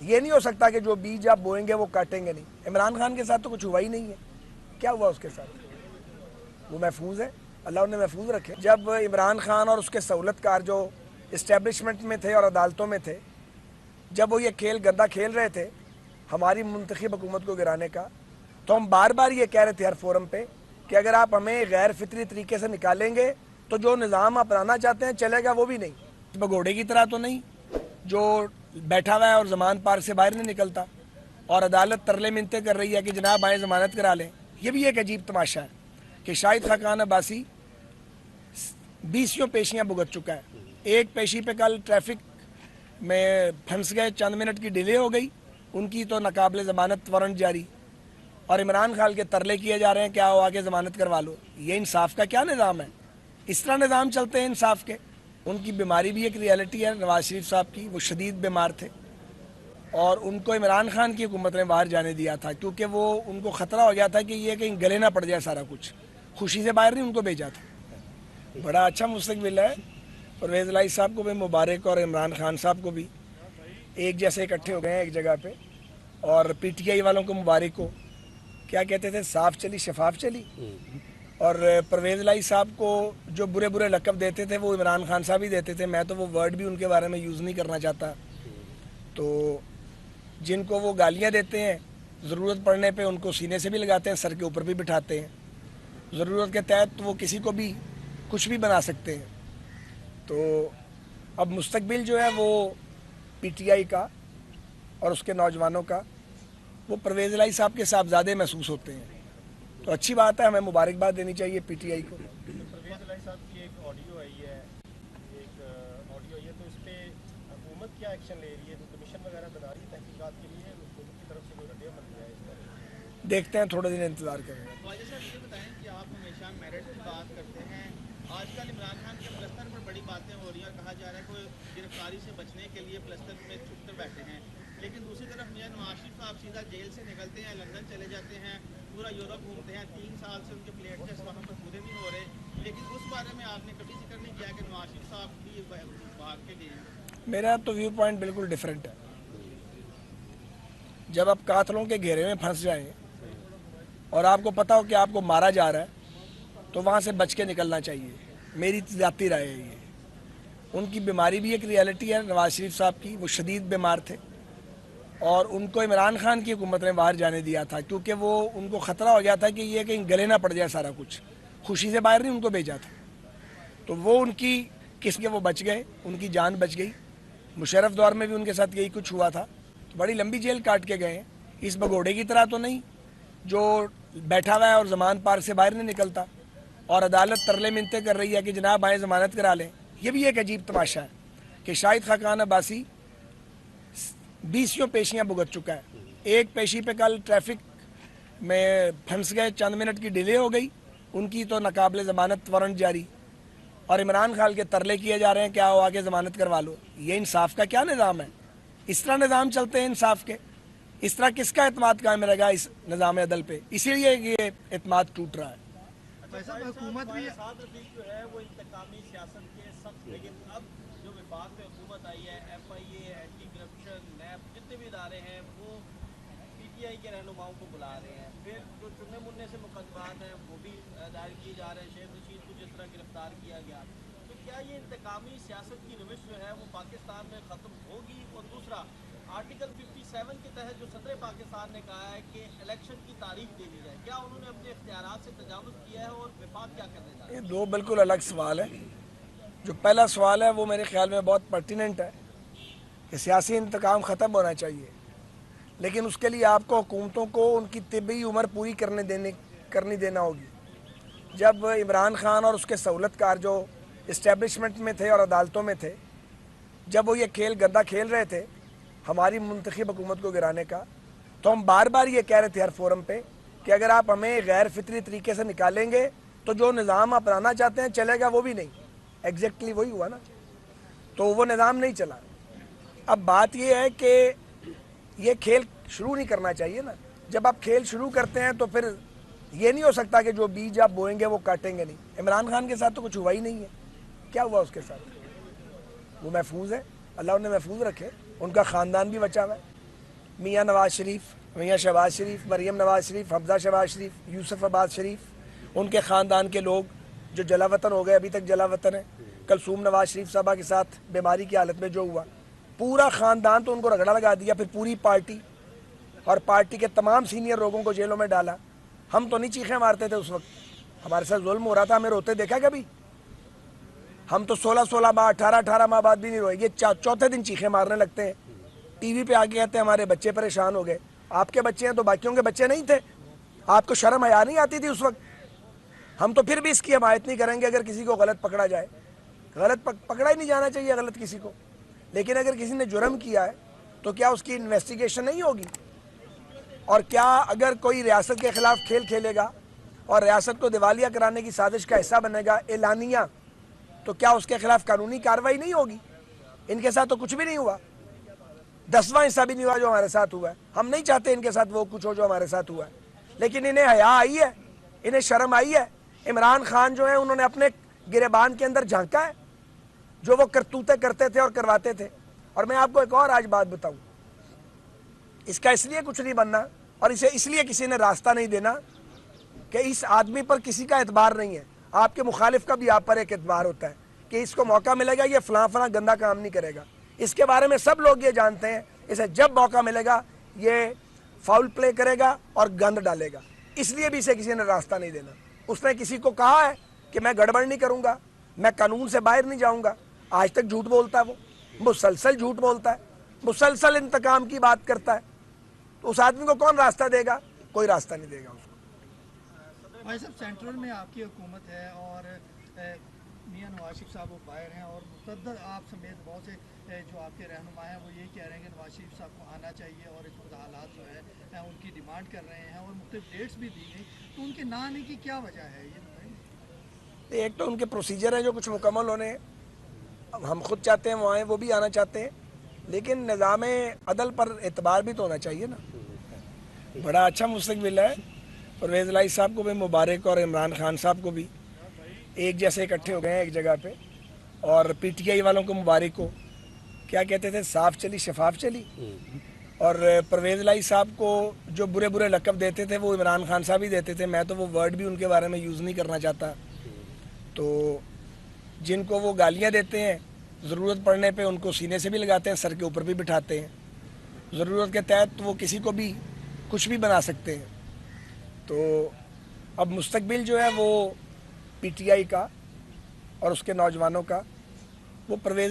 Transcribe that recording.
یہ نہیں ہو سکتا کہ جو بیج آپ بوئیں گے وہ کاٹیں گے نہیں۔ عمران خان کے ساتھ تو کچھ ہوا ہی نہیں ہے، کیا ہوا اس کے ساتھ؟ وہ محفوظ ہے، اللہ انہیں محفوظ رکھے۔ جب عمران خان اور اس کے سہولت کار جو اسٹیبلشمنٹ میں تھے اور عدالتوں میں تھے، جب وہ یہ کھیل گندا کھیل رہے تھے ہماری منتخب حکومت کو گرانے کا، تو ہم بار بار یہ کہہ رہے تھے ہر فورم پہ کہ اگر آپ ہمیں غیر فطری طریقے سے نکالیں گے تو جو نظام اپنانا چاہتے ہیں چلے گا وہ بھی نہیں، بگوڑے کی طرح تو نہیں جو بیٹھا ہوا ہے اور ضمان پار سے باہر نہیں نکلتا، اور عدالت ترلے منتیں کر رہی ہے کہ جناب آئیں ضمانت کرا لیں۔ یہ بھی ایک عجیب تماشا ہے کہ شاہد خاقان عباسی 20 پیشیاں بھگت چکا ہے۔ ایک پیشی پہ کل ٹریفک میں پھنس گئے، چند منٹ کی ڈیلے ہو گئی، ان کی تو ناقابل ضمانت وارنٹ جاری، اور عمران خان کے ترلے کیے جا رہے ہیں کہ آؤ آگے ضمانت کروا لو۔ یہ انصاف کا کیا نظام ہے؟ اس طرح نظام چلتے ہیں انصاف کے؟ ان کی بیماری بھی ایک ریئلٹی ہے نواز شریف صاحب کی، وہ شدید بیمار تھے اور ان کو عمران خان کی حکومت نے باہر جانے دیا تھا کیونکہ وہ ان کو خطرہ ہو گیا تھا کہ یہ کہیں گلے نہ پڑ جائے سارا کچھ، خوشی سے باہر نہیں ان کو بھیجا تھا۔ بڑا اچھا مستقبل ہے، پرویز الہی صاحب کو بھی مبارک اور عمران خان صاحب کو بھی، ایک جیسے اکٹھے ہو گئے ہیں ایک جگہ پہ، اور پی ٹی آئی والوں کو مبارک ہو۔ کیا کہتے تھے، صاف چلی شفاف چلی۔ اور پرویز الہی صاحب کو جو برے برے لقب دیتے تھے وہ عمران خان صاحب ہی دیتے تھے، میں تو وہ ورڈ بھی ان کے بارے میں یوز نہیں کرنا چاہتا۔ تو جن کو وہ گالیاں دیتے ہیں ضرورت پڑنے پہ ان کو سینے سے بھی لگاتے ہیں، سر کے اوپر بھی بٹھاتے ہیں، ضرورت کے تحت وہ کسی کو بھی کچھ بھی بنا سکتے ہیں۔ تو اب مستقبل جو ہے وہ پی ٹی آئی کا اور اس کے نوجوانوں کا، وہ پرویز الہی صاحب کے صاحبزادے محسوس ہوتے ہیں، تو اچھی بات ہے، ہمیں مبارکباد دینی چاہیے پی ٹی آئی کو۔ پرویز الہی صاحب کی ایک آڈیو آئی ہے، تو اس پہ حکومت کیا ایکشن لے رہی ہے؟ تو کمیشن وغیرہ بنا رہی ہے تحقیقات کے لیے، حکومت کی طرف سے کوئی رد عمل ہے اس پر؟ دیکھتے ہیں، تھوڑے دن انتظار کریں گے۔ خواجہ صاحب یہ بتائیں کہ آپ ہمیشہ میرٹ کی بات کرتے ہیں، آج کل عمران خان کے پلستر پر بڑی باتیں ہو رہی ہیں اور کہا جا رہا ہے کہ گرفتاری سے بچنے کے لیے پلستر میں چھپ کر بیٹھے ہیں، لیکن دوسری طرف میاں نواز شریف صاحب سیدھا جیل سے نکلتے ہیں، لندن چلے جاتے ہیں، پورا یورپ گھومتے ہیں، 3 سال سے ان کے پلیٹ ٹیسٹ وہاں پر پورے نہیں ہو رہے، لیکن اس بارے میں آپ نے کبھی ذکر نہیں کیا کہ نواز شریف صاحب بھی بھاگ کے گئے ہیں؟ میرا تو ویو پوائنٹ بالکل ڈیفرنٹ ہے۔ جب آپ قاتلوں کے گھیرے میں پھنس جائیں اور آپ کو پتا ہو کہ آپ کو مارا جا رہا ہے تو وہاں سے بچ کے نکلنا چاہیے، میری ذاتی رائے ہے یہ۔ ان کی بیماری بھی ایک ریئلٹی ہے نواز شریف صاحب کی، وہ شدید بیمار تھے اور ان کو عمران خان کی حکومت نے باہر جانے دیا تھا کیونکہ وہ ان کو خطرہ ہو گیا تھا کہ یہ کہیں گلے نہ پڑ جائے سارا کچھ، خوشی سے باہر نہیں ان کو بھیجا تھا، تو وہ ان کی کس کے وہ بچ گئے، ان کی جان بچ گئی۔ مشرف دور میں بھی ان کے ساتھ یہی کچھ ہوا تھا، بڑی لمبی جیل کاٹ کے گئے ہیں، اس بگوڑے کی طرح تو نہیں جو بیٹھا ہوا ہے اور ضمان پار سے باہر نہیں نکلتا، اور عدالت ترلے منتیں کر رہی ہے کہ جناب آئیں ضمانت کرا لیں۔ یہ بھی ایک عجیب تماشا ہے کہ شاہد خاقان عباسی 20 پیشیاں بھگت چکا ہے۔ ایک پیشی پہ کل ٹریفک میں پھنس گئے، چند منٹ کی ڈیلے ہو گئی، ان کی تو ناقابل ضمانت وارنٹ جاری، اور عمران خان کے ترلے کیے جا رہے ہیں کہ آؤ آگے ضمانت کروا لو۔ یہ انصاف کا کیا نظام ہے؟ اس طرح نظام چلتے ہیں انصاف کے؟ اس طرح کس کا اعتماد قائم رہے گا اس نظام عدل پہ؟ اسی لیے یہ اعتماد ٹوٹ رہا ہے۔ حکومت بھی سعد رفیق جو ہے وہ انتقامی سیاست کے سخت، لیکن اب جو وفاق میں حکومت آئی ہے، ایف آئی اے، اینٹی کرپشن، نیب، جتنے بھی ادارے ہیں وہ پی ٹی آئی کے رہنماؤں کو بلا رہے ہیں، پھر جو چننے مننے سے مقدمات ہیں وہ بھی دائر کیے جا رہے ہیں، شیخ رشید کو جس طرح گرفتار کیا گیا، تو کیا یہ انتقامی سیاست کی روش جو ہے وہ پاکستان میں ختم ہوگی؟ اور دوسرا، آرٹیکل 57 کے تحت جو صدر پاکستان نے کہا ہے کہ الیکشن کی تاریخ دے دی جائے، کیا انہوں نے اپنے اختیارات سے تجاوز کیا ہے اور وفاق کیا کرنے جا رہا ہے؟ یہ دو بالکل الگ سوال ہے۔ جو پہلا سوال ہے وہ میرے خیال میں بہت پرٹیننٹ ہے کہ سیاسی انتقام ختم ہونا چاہیے، لیکن اس کے لیے آپ کو حکومتوں کو ان کی طبی عمر پوری کرنی دینا ہوگی۔ جب عمران خان اور اس کے سہولت کار جو اسٹیبلشمنٹ میں تھے اور عدالتوں میں تھے، جب وہ یہ کھیل گندا کھیل رہے تھے ہماری منتخب حکومت کو گرانے کا، تو ہم بار بار یہ کہہ رہے تھے ہر فورم پہ کہ اگر آپ ہمیں غیر فطری طریقے سے نکالیں گے تو جو نظام اپنانا چاہتے ہیں چلے گا وہ بھی نہیں۔ ایگزیکٹلی وہی ہوا نا، تو وہ نظام نہیں چلا۔ اب بات یہ ہے کہ یہ کھیل شروع نہیں کرنا چاہیے نا، جب آپ کھیل شروع کرتے ہیں تو پھر یہ نہیں ہو سکتا کہ جو بیج آپ بوئیں گے وہ کاٹیں گے نہیں۔ عمران خان کے ساتھ تو کچھ ہوا ہی نہیں ہے، کیا ہوا اس کے ساتھ؟ وہ محفوظ ہے، اللہ انہیں محفوظ رکھے، ان کا خاندان بھی بچا ہوا ہے۔ میاں نواز شریف, میاں شہباز شریف, مریم نواز شریف, حمزہ شہباز شریف, یوسف عباس شریف, ان کے خاندان کے لوگ جو جلا وطن ہو گئے, ابھی تک جلا وطن ہے. کلثوم نواز شریف صاحبہ کے ساتھ بیماری کی حالت میں جو ہوا, پورا خاندان تو ان کو رگڑا لگا دیا, پھر پوری پارٹی اور پارٹی کے تمام سینئر لوگوں کو جیلوں میں ڈالا. ہم تو نہیں چیخیں مارتے تھے اس وقت, ہمارے ساتھ ظلم ہو رہا تھا, ہمیں روتے دیکھا کبھی؟ ہم تو 16 ماہ 18 ماہ بعد بھی نہیں روئے. یہ چوتھے دن چیخیں مارنے لگتے ہیں, ٹی وی پہ آ کے کہتے ہیں ہمارے بچے پریشان ہو گئے. آپ کے بچے ہیں تو باقیوں کے بچے نہیں تھے؟ آپ کو شرم حیا نہیں آتی تھی اس وقت؟ ہم تو پھر بھی اس کی حمایت نہیں کریں گے اگر کسی کو غلط پکڑا جائے. غلط پکڑا ہی نہیں جانا چاہیے غلط کسی کو, لیکن اگر کسی نے جرم کیا ہے تو کیا اس کی انویسٹیگیشن نہیں ہوگی؟ اور کیا اگر کوئی ریاست کے خلاف کھیل کھیلے گا اور ریاست کو دیوالیہ کرانے کی سازش کا حصہ بنے گا اعلانیہ, تو کیا اس کے خلاف قانونی کارروائی نہیں ہوگی؟ ان کے ساتھ تو کچھ بھی نہیں ہوا, 10واں حصہ بھی نہیں ہوا جو ہمارے ساتھ ہوا ہے. ہم نہیں چاہتے ان کے ساتھ وہ کچھ ہو جو ہمارے ساتھ ہوا ہے, لیکن انہیں حیا آئی ہے, انہیں شرم آئی ہے. عمران خان جو ہیں انہوں نے اپنے گریبان کے اندر جھانکا ہے جو وہ کرتوتیں کرتے تھے اور کرواتے تھے. اور میں آپ کو ایک اور آج بات بتاؤں, اس کا اس لیے کچھ نہیں بننا اور اسے اس لیے کسی نے راستہ نہیں دینا کہ اس آدمی پر کسی کا اعتبار نہیں ہے. آپ کے مخالف کا بھی آپ پر ایک اعتبار ہوتا ہے کہ اس کو موقع ملے گا یہ فلاں فلاں گندا کام نہیں کرے گا. اس کے بارے میں سب لوگ یہ جانتے ہیں, اسے جب موقع ملے گا یہ فاؤل پلے کرے گا اور گند ڈالے گا. اس لیے بھی اسے کسی نے راستہ نہیں دینا. اس نے کسی کو کہا ہے کہ میں گڑبڑ نہیں کروں گا, میں قانون سے باہر نہیں جاؤں گا. آج تک جھوٹ بولتا ہے, وہ مسلسل جھوٹ بولتا ہے, مسلسل انتقام کی بات کرتا ہے. تو اس آدمی کو کون راستہ دے گا؟ کوئی راستہ نہیں دے گا اس کو. بھائی صاحب, سینٹرل میں آپ کی حکومت ہے اور میاں نواز شریف صاحب وہ باہر ہیں, اور متعدد آپ سمیت بہت سے جو آپ کے رہنما ہیں وہ یہ کہہ رہے ہیں کہ نواز شریف صاحب کو آنا چاہیے, اور اس وقت حالات جو ہے ان کی ڈیمانڈ کر رہے ہیں اور مختلف ڈیٹس بھی دی گئی, تو ان کے نہ آنے کی کیا وجہ ہے یہ بتائیں؟ ایک تو ان کے پروسیجر ہیں جو کچھ مکمل ہونے ہیں, ہم خود چاہتے ہیں وہ آئیں, وہ بھی آنا چاہتے ہیں, لیکن نظام عدل پر اعتبار بھی تو ہونا چاہیے نا. بڑا اچھا مستقبل ہے, پرویز الہی صاحب کو بھی مبارک اور عمران خان صاحب کو بھی ایک جیسے اکٹھے ہو گئے ہیں ایک جگہ پہ, اور پی ٹی آئی والوں کو مبارک ہو. کیا کہتے تھے, صاف چلی شفاف چلی. اور پرویز الہی صاحب کو جو برے برے لقب دیتے تھے وہ عمران خان صاحب ہی دیتے تھے, میں تو وہ ورڈ بھی ان کے بارے میں یوز نہیں کرنا چاہتا. تو جن کو وہ گالیاں دیتے ہیں ضرورت پڑنے پہ ان کو سینے سے بھی لگاتے ہیں, سر کے اوپر بھی بٹھاتے ہیں. ضرورت کے تحت وہ کسی کو بھی کچھ بھی بنا سکتے ہیں. تو اب مستقبل جو ہے وہ پی ٹی آئی کا اور اس کے نوجوانوں کا, وہ پرویز